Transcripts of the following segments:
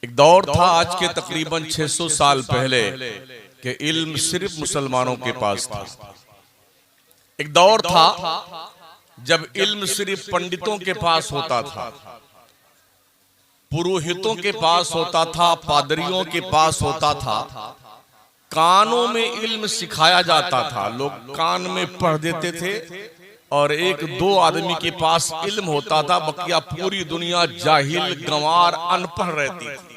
एक दौर था आज के तकरीबन 600 साल पहले कि इल्म सिर्फ मुसलमानों के पास था। एक दौर था जब इल्म सिर्फ पंडितों के पास होता था, पुरोहितों के पास होता था, पादरियों के पास होता था। कानों में इल्म सिखाया जाता था, लोग कान में पढ़ देते थे और एक दो आदमी के पास इल्म होता था, बकिया पूरी दुनिया जाहिल गंवार अनपढ़ रहती थी।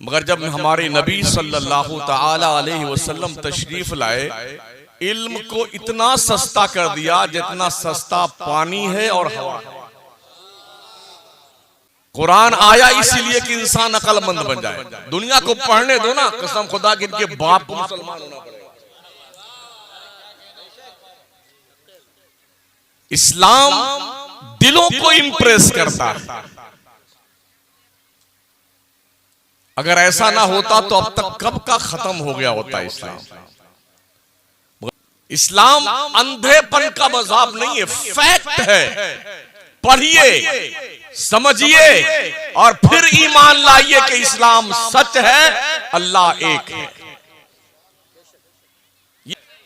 मगर जब हमारे नबी सल्लल्लाहु ताला अलैहि वसल्लम तशरीफ लाए, इल्म को इतना सस्ता कर दिया जितना सस्ता पानी है और हवा है। कुरान आया इसीलिए कि इंसान अक्लमंद बन जाए। दुनिया को पढ़ने दो ना, कसम खुदा कि इनके बाप को मुसलमान होना पड़ेगा। इस्लाम दिलों को इंप्रेस करता है। अगर ऐसा ना होता तो अब तक कब का खत्म हो गया होता इस्लाम। इस्लाम अंधेपन का मज़हब नहीं है, फैक्ट है। पढ़िए, समझिए और फिर ईमान लाइए कि इस्लाम सच है, अल्लाह एक है।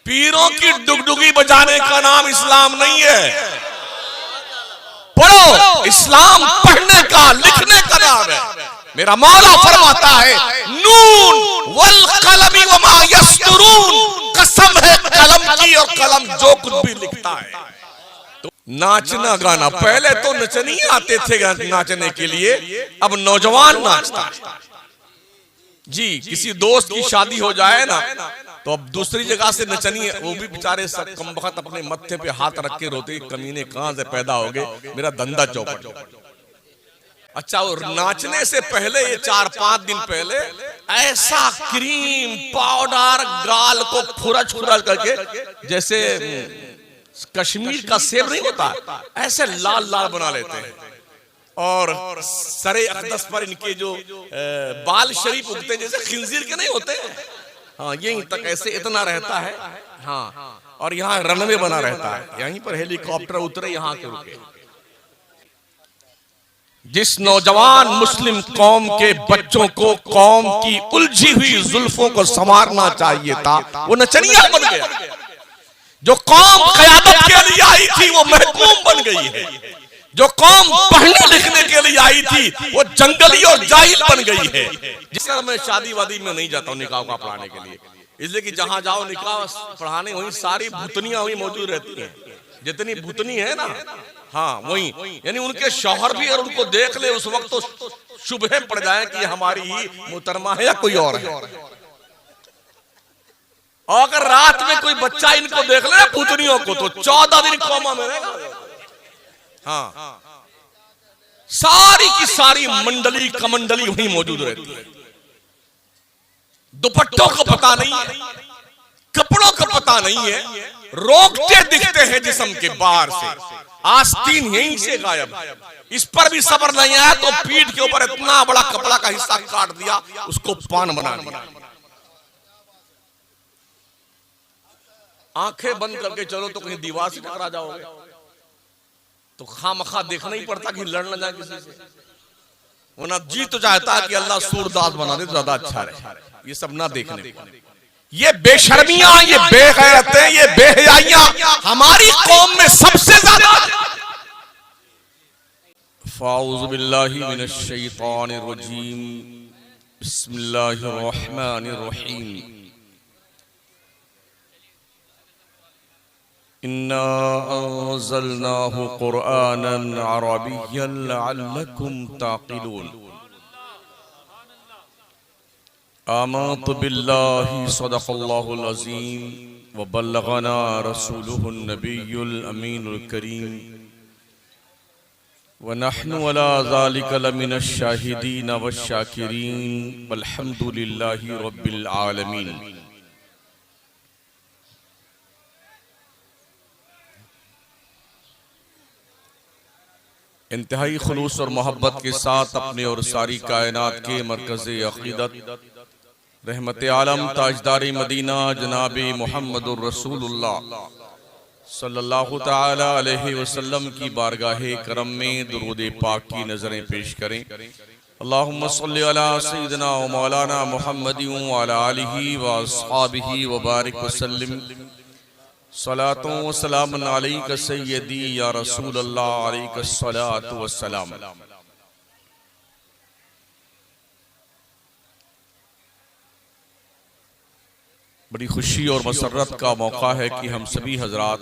पीरों की डुगडुगी बजाने का नाम इस्लाम नहीं है। पढ़ो, इस्लाम पढ़ने का, लिखने का नाम है। मेरा मौला फरमाता है, नून वल कलमी वमा यस्तरून, कसम है कलम की और कलम जो कुछ भी लिखता है। तो नाचना गाना, पहले तो नचनिए आते थे नाचने के लिए, अब नौजवान नाचता है। जी, किसी दोस्त की शादी हो जाए ना तो अब दूसरी जगह से नचनिए, वो भी बेचारे सब कमबख्त अपने मत्थे पे हाथ रख के रोते, कमीने कहां से पैदा हो गए, मेरा धंधा चौपट। अच्छा, और नाचने से पहले ये 4-5 दिन पहले ऐसा क्रीम पाउडर गाल को खुरच करके, जैसे कश्मीर का सेब नहीं होता, ऐसे लाल लाल बना लेते हैं। और सरे अक़दस पर इनके जो बाल शरीफ उगते हैं, जैसे खिंजीर के नहीं होते हैं, हाँ, यहीं तक ऐसे इतना रहता है। हाँ, और यहाँ रनवे बना रहता है, यहीं पर हेलीकॉप्टर उतरे, यहाँ के रुके। जिस नौजवान मुस्लिम कौम के बच्चों को कौम की उलझी हुई जुल्फों को संवारना चाहिए था, वो नचनिया बन गया। जो कौम क़यादत के लिए आई थी वो महकूम बन गई है। जो कौम पढ़ने लिखने के लिए आई थी वो जंगली और जाहिल बन गई है। जिस तरह मैं शादी वादी में नहीं जाता हूँ निकाह का पढ़ाने के लिए, इसलिए कि जहां जाओ निकाह पढ़ाने वहीं सारी भूतनियां वहीं मौजूद रहती हैं। जितनी भूतनी है ना, हाँ वही, यानी उनके शौहर भी अगर उनको देख ले उस वक्त तो शुबहे पड़ जाए कि हमारी ही मुहतरमा है या कोई और है। और अगर रात में कोई बच्चा इनको देख ले भूतनियों को तो 14 दिन कोमा में रहेगा। हाँ, सारी की सारी मंडली कमंडली वहीं मौजूद रहती है। दुपट्टों को पता नहीं है, कपड़ों का पता नहीं है, रोकते दिखते हैं जिस्म के बाहर से, आस्तीन यहीं से गायब। इस पर भी सब्र नहीं आया तो पीठ के ऊपर इतना बड़ा कपड़ा का हिस्सा काट दिया, उसको पान बना दिया। आंखें बंद करके चलो तो कहीं दीवार से टकरा जाओगे, तो खामखा देखना ही पड़ता कि लड़ न जाए किसी से। वरना जी तो चाहता है कि अल्लाह सूरदास बना दे तो ज्यादा अच्छा रहे। ये सब ना देखने, ये बेशर्मियां, ये बेगैरतें, ये बेहयाइयां हमारी कौम में सबसे ज्यादा। फ़ाऊज़ु बिल्लाहि मिनश शैतानिर रजीम, बिस्मिल्लाहिर रहमानिर रहीम। इन्ना अंज़लनाहु क़ुरआनन अरबिय्यन लअल्लकुम ताक़िलून। आमन्तु बिल्लाहि सदक़ल्लाहुल अज़ीम व बल्लगना रसूलुहुन नबियुल अमीनुल करीम व नहनु अला ज़ालिका लमिनश शाहिदीन वश्शाकिरीन वल्हम्दुलिल्लाहि रब्बिल आलमीन। इंतहाई खुलूस और मोहब्बत के साथ अपने और सारी कायनात के मरकज़े अक़ीदत रहमत आलम ताजदारी मदीना जनाब मुहम्मदुर रसूलुल्लाह सल्लल्लाहु ताला अलैहि वसल्लम की बारगाहे करम में दुरूद पाक की नजरें पेश करें। अल्लाहुम्मा सल्लि अला सय्यिदिना व मौलाना मुहम्मदिन व अला आलिहि व अस्हाबिहि व बारिक वसल्लिम। सलातो व सलामुन अलैका सय्यदी या रसूल अल्लाह अलैका सलातु व सलाम। बड़ी खुशी और मसर्रत का मौका है कि हम सभी हजरात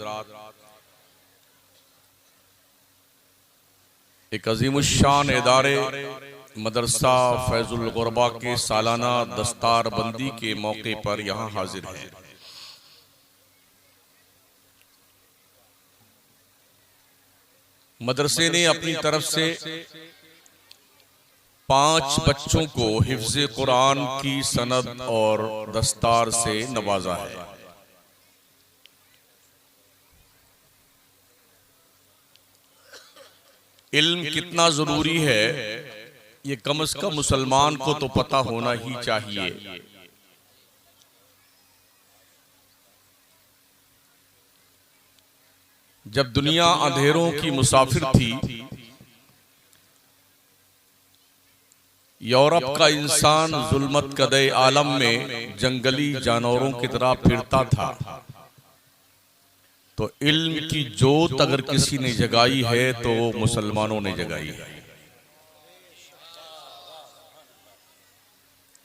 एक अजीमुश्शान इदारे मदरसा फैजुल गुरबा के सालाना दस्तार बंदी के मौके पर यहाँ हाजिर हैं। मदरसे ने अपनी तरफ से 5 बच्चों को हिफ्ज़े कुरान की सनद और दस्तार से नवाजा है। इल्म कितना जरूरी है ये कम से कम मुसलमान को तो पता होना ही चाहिए। जब दुनिया अंधेरों की मुसाफिर थी, यूरोप का इंसान जुल्मत कदे आलम में जंगली जानवरों की तरह फिरता था, तो इल्म की जोत अगर किसी ने जगाई है तो वो मुसलमानों ने जगाई है।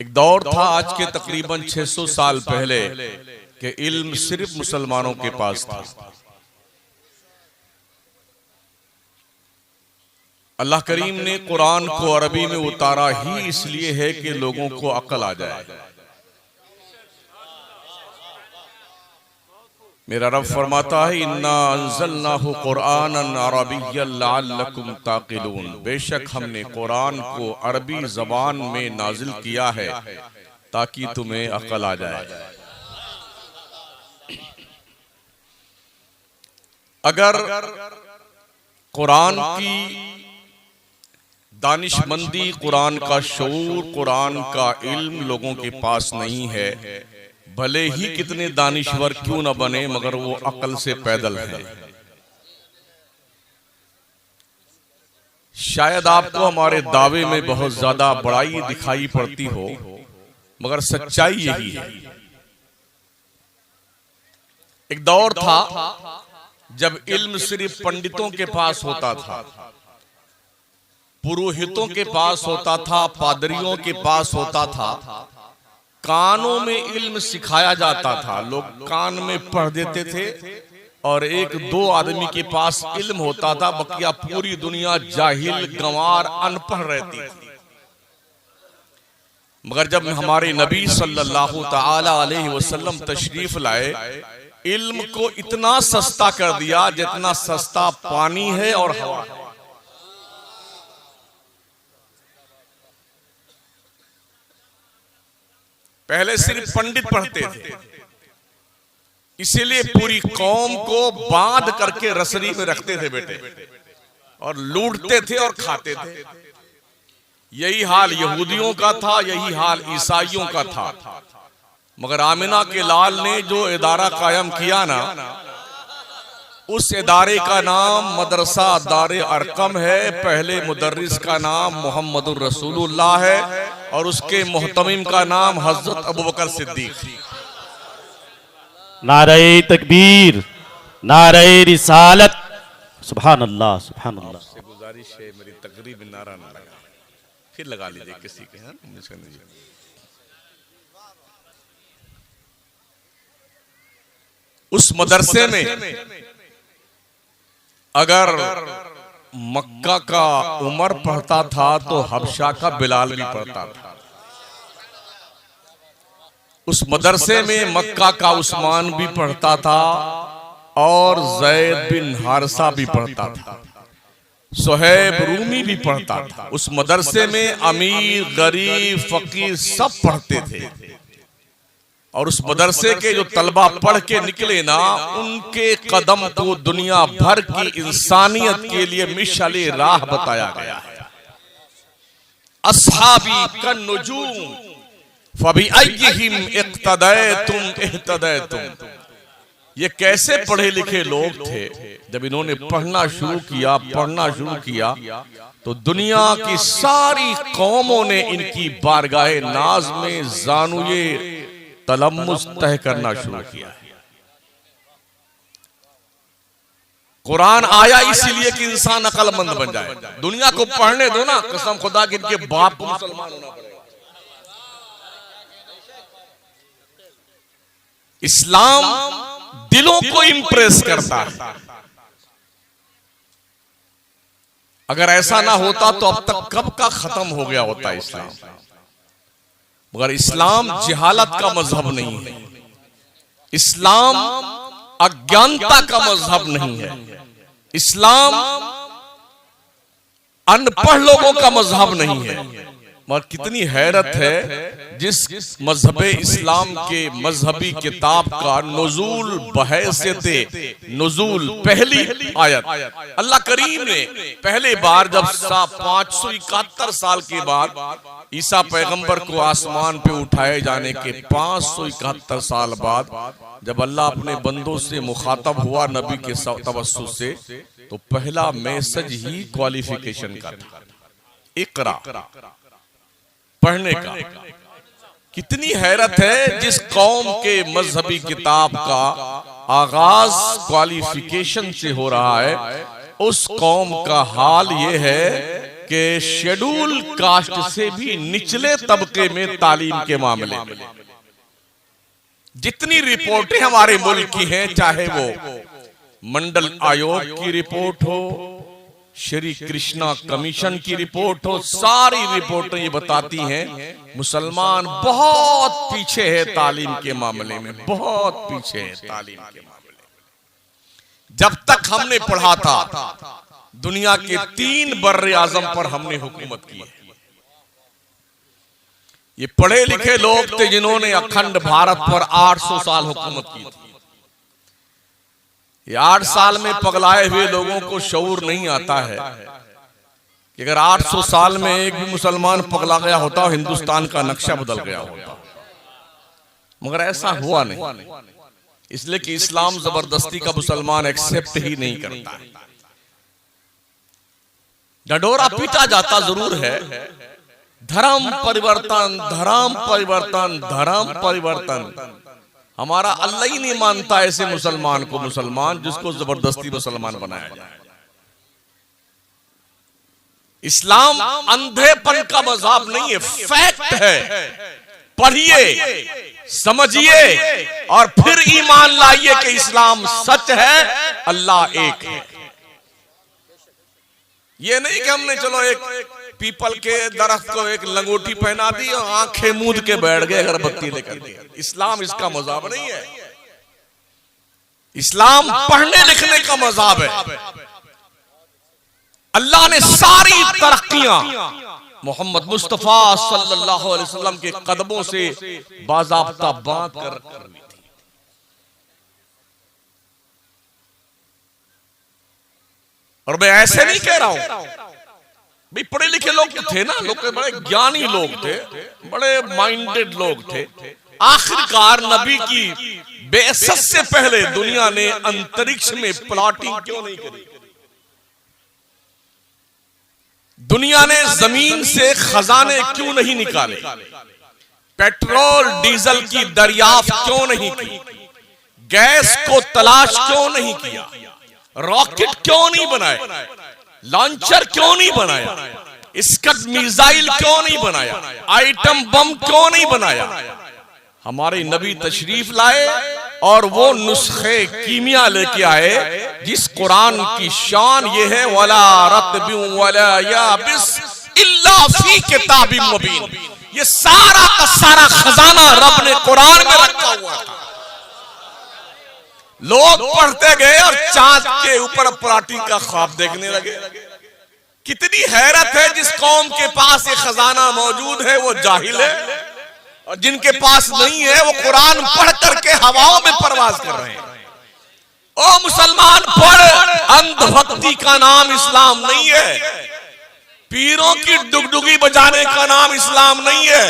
एक दौर था आज के तकरीबन 600 साल पहले कि इल्म सिर्फ मुसलमानों के पास था। अल्लाह करीम ने कुरान को अरबी में उतारा ही इसलिए है कि लोगों को अक्ल आ जाए। मेरा रब फरमाता है, इन्ना अंज़लनाहु कुरआनन अरबिय्यन लअल्लकुम ताक़िलून। बेशक हमने कुरान को अरबी जबान में नाजिल किया है ताकि तुम्हें अक्ल आ जाए। अगर कुरान की दानिशमंदी, कुरान का शऊर, कुरान का इल्म लोगों के पास नहीं है, भले ही कितने दानिश्वर क्यों न बने मगर वो अक्ल से पैदल है। शायद आपको हमारे दावे में बहुत ज्यादा बड़ाई दिखाई पड़ती हो, मगर सच्चाई यही है। एक दौर था जब इल्म सिर्फ पंडितों के पास होता था, पुरोहितों के पास होता था, पादरियों के पास होता था। कानों में इल्म सिखाया जाता था, लोग कान में पढ़ देते थे और 1-2 आदमी के पास इल्म होता था, बकिया पूरी दुनिया जाहिल, गंवार, अनपढ़ रहती थी। मगर जब हमारे नबी सल्लल्लाहु ताला अलैहि वसल्लम तशरीफ लाए, इल्म को इतना सस्ता कर दिया जितना सस्ता पानी है और हवा है। पहले सिर्फ पंडित पढ़ते थे, इसीलिए पूरी कौम को बांध करके रसरी में रखते थे बेटे, और लूटते थे और खाते थे। यही हाल यहूदियों का था, यही हाल ईसाइयों का था। मगर आमिना के लाल ने जो इदारा कायम किया ना, उस इदारे का नाम मदरसा दारे अरकम है। पहले मुदर्रिस का नाम मोहम्मदुर रसूलुल्लाह है और उसके मुहतमिम का नाम हजरत अबू बकर सिद्दीक। नारे तकबीर, नारे रिसालत, सुभान अल्लाह, सुभान अल्लाह। से गुजारिश है, मेरी तकरीब नारा ना लगा, फिर लगा लीजिए किसी के। हाँ, उस मदरसे में अगर मक्का का उमर पढ़ता था तो हबशा का बिलाल भी पढ़ता था। उस मदरसे में मक्का का उस्मान भी पढ़ता था और ज़ैद बिन हारिसा भी पढ़ता था, सुहैब रूमी भी पढ़ता था। उस मदरसे में अमीर, गरीब, फकीर सब पढ़ते थे। और उस मदरसे के जो तलबा पढ़ के निकले ना, उनके कदम को दुनिया भर की इंसानियत के लिए मिशाले राह बताया गया है। अस्हाबी कन नुजूम फबी अय्यिहिम इक्तदैतुम इह्तदैतुम। ये कैसे पढ़े लिखे लोग थे, जब इन्होंने पढ़ना शुरू किया तो दुनिया की सारी कौमों ने इनकी बारगाहे नाज में जानुए तलम्मुस तह करना शुरू किया। कुरान आया इसीलिए कि इंसान अक्लमंद बन जाए। दुनिया को पढ़ने दो ना, कसम खुदा कि इनके बाप को मुसलमान होना पड़ेगा। इस्लाम दिलों को इंप्रेस करता है। अगर ऐसा ना होता तो अब तक कब का खत्म हो गया होता इस्लाम। मगर इस्लाम जिहालत का मजहब नहीं है, इस्लाम अज्ञानता का मजहब नहीं है, इस्लाम अनपढ़ लोगों का मजहब नहीं है। मगर कितनी हैरत है, जिस मजहब इस्लाम के मजहबी किताब का नुज़ूल बहैसियते नुज़ूल पहली आयत अल्लाह करीम ने पहले बार जब 571 साल के बाद ईसा पैगंबर को आसमान पे उठाए जाने के 571 साल बाद जब अल्लाह अपने बंदों से मुखातब हुआ नबी के तवस्सुस से, तो पहला मैसेज ही क्वालिफिकेशन का था, इकरा, पढ़ने का। कितनी हैरत है, जिस कौम के मजहबी किताब का आगाज क्वालिफिकेशन से हो रहा है, उस कौम का हाल ये है कि शेड्यूल कास्ट से भी निचले तबके में तालीम के मामले में जितनी रिपोर्टें हमारे मुल्क की हैं, चाहे वो मंडल आयोग की रिपोर्ट हो, श्री कृष्णा कमीशन की रिपोर्ट हो, सारी रिपोर्टें ये बताती हैं मुसलमान बहुत पीछे है तालीम के मामले में, बहुत पीछे है तालीम के मामले में। जब तक हमने पढ़ा था, दुनिया के 3 बर्रे आजम पर हमने हुकूमत की है। ये पढ़े लिखे लोग थे जिन्होंने अखंड भारत पर 800 साल हुकूमत की थी। ये 8 साल में पगलाए हुए लोगों को शऊर नहीं आता है कि अगर 800 साल में एक भी मुसलमान पगला गया होता, हिंदुस्तान का नक्शा बदल गया होता। मगर ऐसा हुआ नहीं, इसलिए कि इस्लाम जबरदस्ती का मुसलमान एक्सेप्ट ही नहीं करता है। डडोरा पीटा जाता जरूर है, धर्म परिवर्तन, धर्म परिवर्तन, धर्म परिवर्तन। हमारा अल्लाह ही नहीं मानता ऐसे मुसलमान को मुसलमान जिसको जबरदस्ती मुसलमान बनाया जाए। इस्लाम अंधेपन का मजहब नहीं है, फैक्ट है। पढ़िए, समझिए और फिर ईमान लाइए कि इस्लाम सच है, अल्लाह एक है। ये नहीं कि हमने चलो एक पीपल के दरख्त को एक लंगोटी पहना दी और आंखें मूंद के बैठ गए अगरबत्ती लेकर के। इस्लाम इसका मजहब नहीं है। इस्लाम पढ़ने लिखने का मजहब है। अल्लाह ने सारी तरक्कियां मोहम्मद मुस्तफा सल्लल्लाहु अलैहि वसल्लम के कदमों से बाज़ाब्ता बांध कर दी थी। और मैं ऐसे नहीं कह रहा हूं, भाई पढ़े लिखे लोग तो थे ना, लोग बड़े ज्ञानी लोग थे, बड़े माइंडेड लोग थे। आखिरकार नबी की बेअसत से पहले दुनिया ने अंतरिक्ष में प्लॉटिंग क्यों नहीं करी? दुनिया ने जमीन से खजाने क्यों नहीं निकाले? पेट्रोल डीजल की दरियाफ्त क्यों नहीं की? गैस को तलाश क्यों नहीं किया? रॉकेट क्यों नहीं बनाए? लॉन्चर क्यों नहीं बनाया? स्कड मिसाइल क्यों नहीं बनाया? आइटम बम क्यों नहीं बनाया? हमारे नबी तशरीफ लाए और वो नुस्खे कीमिया लेके आए जिस कुरान की शान ये है, वला रत्बिन वला याबिस इल्ला फी किताबिन मुबीन। ये सारा का सारा खजाना रब ने कुरान में रखा हुआ था। लोग पढ़ते गए और चांद के ऊपर प्लॉटिंग का ख्वाब देखने लगे। कितनी हैरत है, जिस कौम के पास ये खजाना मौजूद है वो जाहिल है, और जिनके पास नहीं है वो कुरान पढ़ करके हवाओं में परवाज कर रहे हैं। ओ मुसलमान पढ़, अंधभक्ति का नाम इस्लाम नहीं है, पीरों की डुगडुगी बजाने का नाम इस्लाम नहीं है।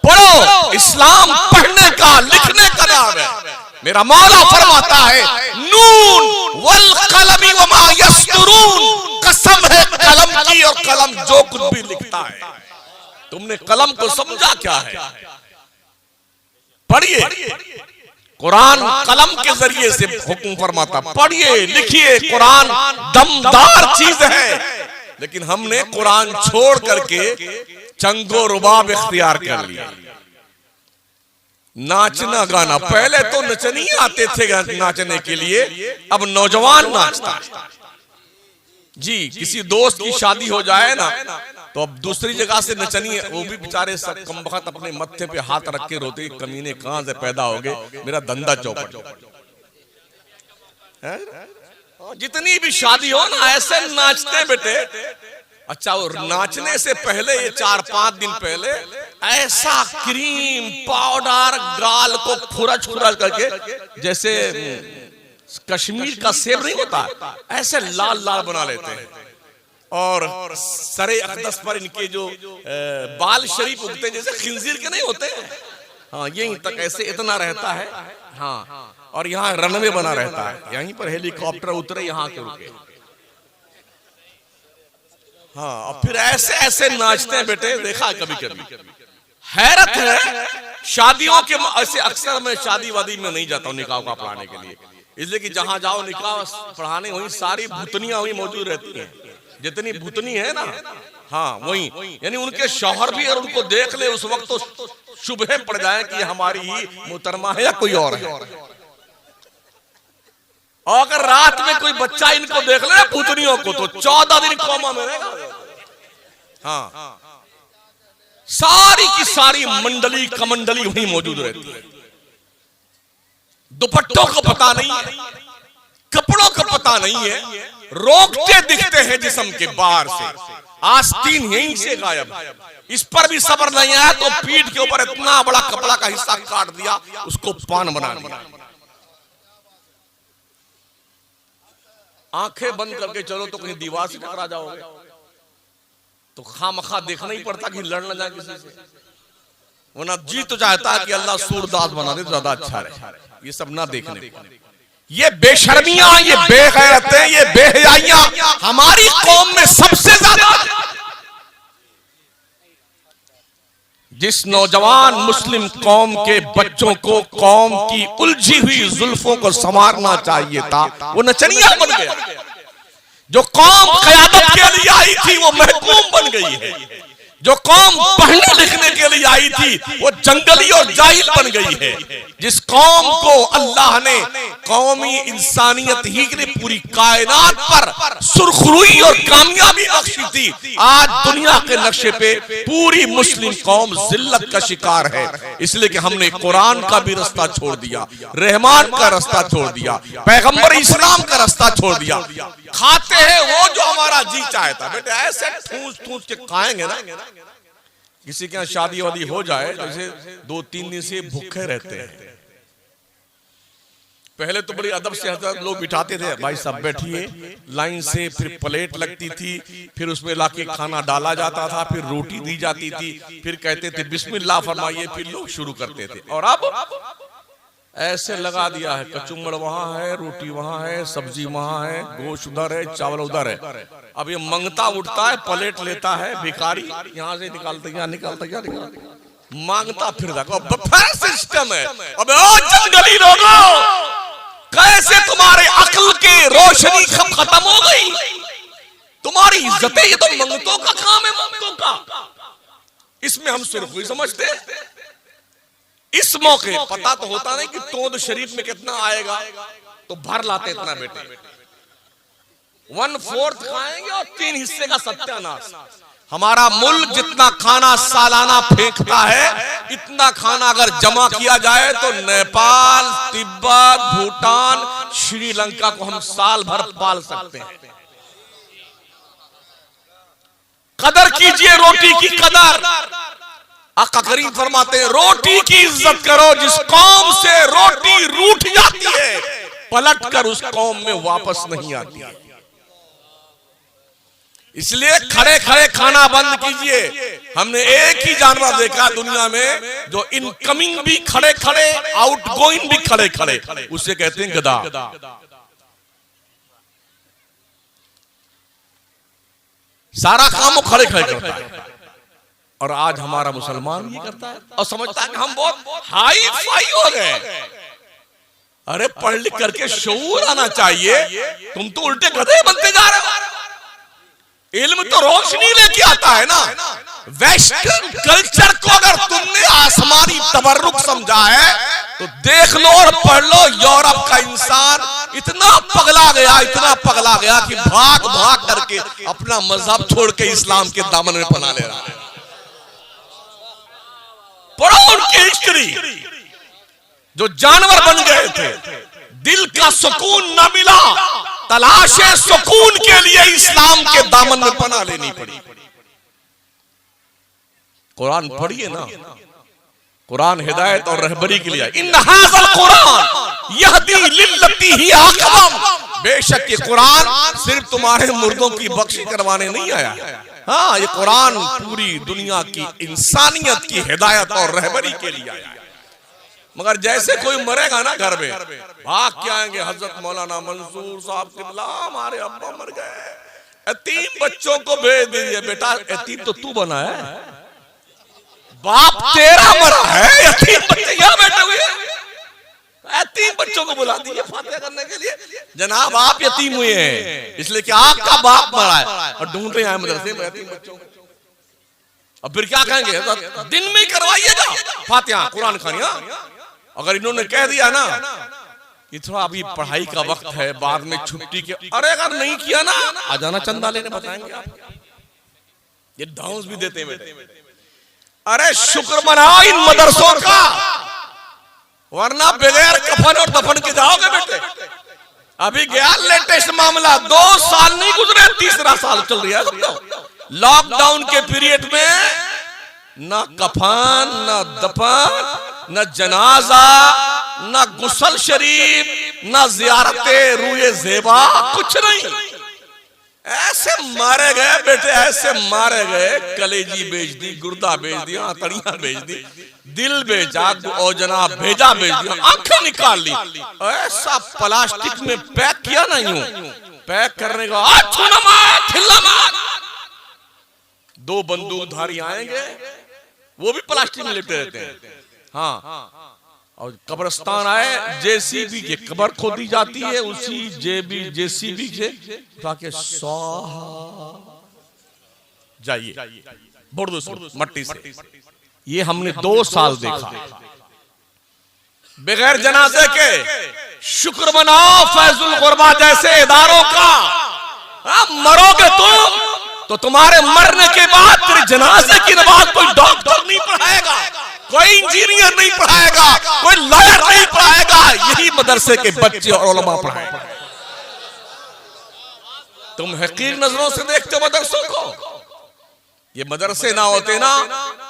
पढ़ो, इस्लाम पढ़ने का लिखने का नाम है। मेरा मौला फरमाता है नून वल कलमी वमा यस्तरून, कसम है कलम की और कलम जो कुछ भी लिखता है। तुमने कलम को समझा क्या है? पढ़िए, कुरान कलम के जरिए से हुक्म फरमाता, पढ़िए लिखिए, कुरान दमदार चीज है। लेकिन हमने कुरान छोड़ करके चंगो रुबाब इख्तियार कर लिया। नाचना गाना, पहले तो नचनिए आते थे नाचने के लिए, अब नौजवान नाचता है। जी, किसी दोस्त की शादी हो जाए ना तो अब दूसरी जगह से नचनिए, वो भी बेचारे सब कम वक्त अपने मत्थे पे हाथ रख के रोते, कमीने कहां से पैदा हो गए, मेरा धंधा चौपट है। जितनी भी शादी हो ना ऐसे नाचते बेटे। अच्छा, वो नाचने से पहले ये 4-5 दिन पहले ऐसा क्रीम पाउडर गाल को खुरच खुरच करके, जैसे कश्मीर का सेब नहीं होता, ऐसे लाल लाल बना लेते हैं। और सरे अकदस पर इनके जो बाल शरीफ उगते हैं जैसे खिंजीर के नहीं होते हैं, हाँ यहीं तक ऐसे इतना रहता है। हाँ, और यहाँ रनवे बना रहता है, यहीं पर हेलीकॉप्टर उतरे यहाँ के रुके। हाँ, और फिर ऐसे ऐसे नाचते हैं बेटे, देखा कभी कभी हैरत है। शादियों के ऐसे अक्सर मैं शादी वादी में नहीं जाता हूँ निकाह का पढ़ाने के लिए, इसलिए कि जहां जाओ निकाह पढ़ाने वहीं सारी भूतनियां वहीं मौजूद रहती हैं, जितनी भूतनी है ना। हाँ वहीं, यानी उनके शौहर भी अगर उनको देख ले उस वक्त तो शुबह पड़ जाए कि हमारी ही मोहतरमा है या कोई और है। और अगर रात में कोई बच्चा इनको देख ले भूतनियों को तो 14 दिन कोमा में रहेगा। हाँ, सारी की सारी मंडली कमंडली वहीं मौजूद रहती है। दुपट्टों को पता नहीं है, कपड़ों का पता नहीं है, रोकते दिखते हैं जिस्म के बाहर से, आस्तीन यहीं से गायब। इस पर भी सब्र नहीं आया तो पीठ के ऊपर इतना बड़ा कपड़ा का हिस्सा काट दिया, उसको पान बना दिया। आंखें बंद करके चलो तो कहीं दीवार से टकरा जाओगे, तो खामखा देखना ही पड़ता कि लड़ न जाए किसी से। वरना जी तो चाहता है कि अल्लाह सूरदास बना दे तो ज्यादा अच्छा रहे। ये सब ना देखने, ये बेशर्मियां, ये बेगैरतें, ये बेहयाइयां हमारी कौम में सबसे ज्यादा। जिस नौजवान मुस्लिम कौम के बच्चों को कौम की उलझी हुई जुल्फों को संवारना चाहिए था, वो नचनिया बन गया। जो कौम क़यादत के लिए आई थी वो महकूम बन गई है। जो कौम पढ़ने लिखने के लिए आई थी वो जंगली और जाहिल बन गई है। जिस कौम को अल्लाह ने कौमी इंसानियत ही के लिए पूरी कायनात पर सुरखरुई और कामयाबी बख्शी थी, आज दुनिया के नक्शे पे पूरी मुस्लिम कौम जिल्लत का शिकार है। इसलिए कि हमने कुरान का भी रास्ता छोड़ दिया, रहमान का रास्ता छोड़ दिया, पैगंबर इस्लाम का रास्ता छोड़ दिया। खाते हैं वो जो हमारा जी चाहता। बेटे ऐसे ठूस ठूस के खाएंगे ना, किसी के यहाँ शादी वादी हो जाए जैसे 2-3 दिन से भूखे रहते हैं। पहले तो बड़ी अदब से हजरत लोग बिठाते थे, भाई सब बैठिए लाइन से, फिर प्लेट लगती थी, फिर उसमें लाके खाना डाला जाता था, फिर रोटी दी जाती थी, फिर कहते थे बिस्मिल्लाह फरमाइए, फिर लोग शुरू करते थे। और अब ऐसे लगा दिया है, कचुम्बड़ वहां है, रोटी वहां है, सब्जी वहां है, गोश्त उधर है, चावल उधर है। अब ये मंगता उठता है, प्लेट लेता है भिखारी, यहाँ से निकालता क्या निकालता क्या निकालता, मांगता फिर बफे सिस्टम है। अब ओ जंगली लोगों, कैसे तुम्हारे अक्ल की रोशनी खत्म हो गई, तुम्हारी इज्जतें, ये तो मंगतों का काम है, मंगतों का। इसमें हम सुरखुई समझते हैं। इस मौके पता तो होता नहीं कि तोद शरीफ में कितना आएगा, तो भर लाते इतना बेटे, 1/4 खाएंगे और 3 हिस्से का सत्यानाश। हमारा मुल्क जितना खाना सालाना फेंकता है, इतना खाना अगर जमा किया जाए तो नेपाल, तिब्बत, भूटान, श्रीलंका को हम साल भर पाल सकते हैं। कदर कीजिए रोटी की कदर। आका करीम फरमाते हैं रोटी की इज्जत करो। जिस कौम से रोटी रूठ जाती है पलट कर उस कौम में वापस नहीं आती है। इसलिए खड़े खड़े खाना बंद कीजिए। हमने एक ही जानवर देखा दुनिया में जो इनकमिंग भी खड़े खड़े, आउटगोइंग भी खड़े खड़े, उसे कहते हैं गधा। सारा काम वो खड़े खड़े करता है। और आज हमारा मुसलमान ये करता है और समझता है कि हम बहुत हाई फाई हो गए। अरे पढ़ लिख करके शऊर आना चाहिए, तुम तो उल्टे गधे बनते जा रहे हो। इल्म तो रोशनी लेके आता है ना। वेस्टर्न कल्चर को अगर तुमने आसमानी तबर्रुक समझा है तो देख लो और पढ़ लो, यूरोप का इंसान इतना पगला गया, इतना पगला गया कि भाग भाग करके अपना मजहब छोड़ के इस्लाम के दामन में पना ले रहा है। पढ़ो उनकी हिस्ट्री, जो जानवर बन गए थे, दिल का सुकून न मिला, तलाशे सुकून के लिए इस्लाम के दामन में पनाह लेनी पड़ी। कुरान पढ़िए ना, कुरान हिदायत और रहबरी के लिए। इन हाज़ल कुरान यहदी लिल्लती ही अक़वम, बेशक ये कुरान सिर्फ तुम्हारे मुर्दों की बख्शी करवाने नहीं आया। हाँ, ये कुरान पूरी दुनिया की इंसानियत की हिदायत और रहबरी के लिए आया। मगर जैसे कोई मरेगा ना घर में, भाग के आएंगे हजरत मौलाना मंसूर साहब किबला, हमारे अब्बा मर गए, यतीम बच्चों को भेज दीजिए। बेटा यतीम तो तू बना है, बाप तेरा मरा है, यतीम बच्चे यहाँ बैठे हुए हैं। यतीम बच्चों को बुला दीजिए फातिहा करने के लिए। जनाब आप यतीम हुए हैं इसलिए कि आपका बाप मरा है और ढूंढ रहे हैं मदरसे में यतीम बच्चों को। अब फिर क्या कहेंगे, दिन में ही करवाइएगा फातिहा कुरान खानिया। अगर इन्होंने कह दिया ना कि थोड़ा अभी पढ़ाई का वक्त है, बाद में छुट्टी के, अरे अगर नहीं किया ना आ जाना चंदा लेने, बताएंगे आप। ये डाउन्स भी देते हैं बेटे। अरे शुक्र मनाओ इन मदरसों का, वरना बगैर कफन और दफन के जाओगे बेटे। अभी गया लेटेस्ट मामला, 2 साल नहीं गुजरे, 3रा साल चल रहा है। लॉकडाउन के पीरियड में ना कफन, ना दफन, न जनाजा, न गुसल शरीफ, न जियारते रूए जेबा, कुछ नहीं। ऐसे मारे गए बेटे, ऐसे मारे गए। कलेजी बेच दी, गुर्दा बेच दिया, आंतड़ियां बेच दी, दिल बेचा, औजना भेजा बेच दिया, आंखें निकाल ली। ऐसा प्लास्टिक में पैक किया ना, यूं पैक करने का 2 बंदूकधारी आएंगे, वो भी प्लास्टिक में लिपटे रहते हैं। हाँ, और कब्रिस्तान आए, जेसीबी की कब्र खोदी जाती है, उसी जेसीबी से ताकि जाइए मट्टी से। ये हमने 2 साल देखा बगैर जनाजे के। शुक्र मनाओ फैजुल गुरबा जैसे इदारों का। मरोगे तुम तो तुम्हारे मरने के बाद तेरे जनाजे की नमाज कोई डॉक्टर नहीं पढ़ाएगा, कोई इंजीनियर नहीं पढ़ाएगा, कोई लॉयर नहीं पढ़ाएगा, यही मदरसे के बच्चे और उलमा पढ़ाएंगे। तुम हकीर नजरों से देखते हो मदरसों को। ये मदरसे ना होते ना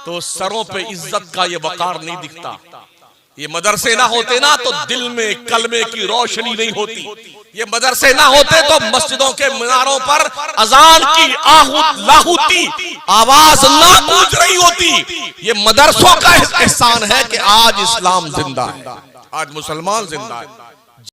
तो सरों पे इज्जत का ये वकार नहीं दिखता। ये मदरसे ना होते ना तो दिल में कलमे की रोशनी नहीं होती। ये मदरसे ना होते तो मस्जिदों के मीनारों पर अजान की लाहूती आवाज ना गूंज रही होती। ये मदरसों का एहसान है कि आज इस्लाम जिंदा है, आज मुसलमान जिंदा है।